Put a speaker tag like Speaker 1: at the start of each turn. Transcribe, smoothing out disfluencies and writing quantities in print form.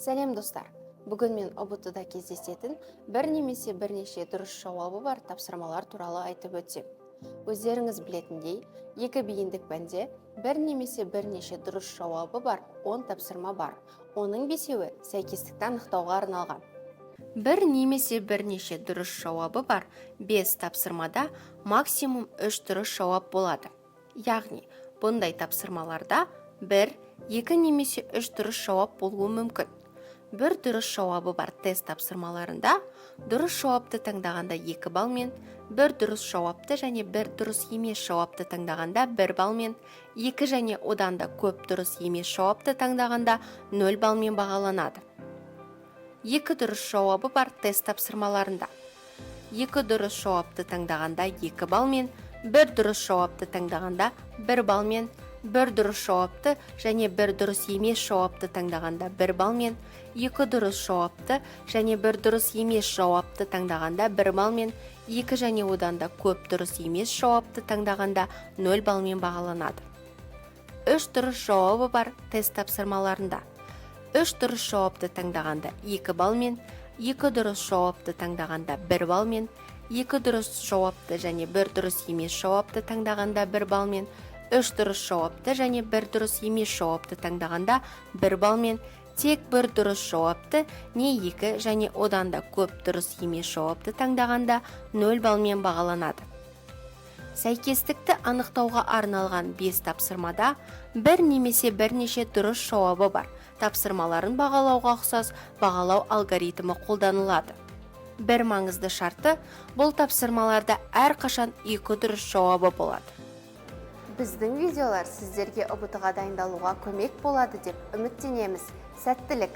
Speaker 1: Сәлем достар! Бүгін мен ұбт-да кездесетін бір немесе бірнеше дұрыс жауабы бар тапсырмалар туралы айтып өтсем. Өздеріңіз білетіндей, екі бейіндік пәнде бір немесе бірнеше дұрыс жауабы бар 10 тапсырма бар. Оның бесеуі сәйкестікті анықтауға арналған. Бір немесе бірнеше дұрыс жауабы бар 5 тапсырмада максимум 3 дұрыс жауап болады. Яғни, бұндай тапсырмаларда 1, 2 немесе 3 дұрыс жауап болуы мүмкін. Бір дұрыс жауабы бар тест тапсырмаларында дұрыс жауапты таңдағанда 2 балмен, бір дұрыс жауапты және бір дұрыс емес жауапты таңдағанда 1 балмен, 2 және одан да көп дұрыс емес жауапты таңдағанда 0 балмен бағаланады. 2 дұрыс жауабы бар тест тапсырмаларында 2 дұрыс жауапты таңдағанда 2 балмен, бір дұрыс жауапты таңдағанда 1 балмен, бір дұрыс жауапты және бір дұрыс емес жауапты таңдағанда 1 балмен, 2 дұрыс жауапты және бір дұрыс емес жауапты таңдағанда 1 балмен, 2 және одан да көп дұрыс емес жауапты таңдағанда 0 балмен бағаланады. 3 дұрыс жауабы бар тест тапсырмаларында 3 дұрыс жауапты таңдағанда 2 балмен, 2 дұрыс жауапты таңдағанда 1 балмен, 2 дұрыс жауапты және бір дұрыс емес жауапты таңдағанда 1 балмен, 3 дұрыс жауапты және бір дұрыс емес жауапты таңдағанда 1 балмен, тек бір дұрыс жауапты не 2 және одан да көп дұрыс емес жауапты таңдағанда 0 балмен бағаланады. Сәйкестікті анықтауға арналған 5 тапсырмада бір немесе бірнеше дұрыс жауабы бар. Тапсырмаларын бағалауға ұқсас бағалау алгоритмі қолданылады. Бір маңызды шарты, бұл тапсырмаларда әрқашан 2 дұрыс жауабы болады. Біздің видеолар сіздерге ұбт-ға дайындалуға көмек болады деп үміттенеміз. Сәттілік!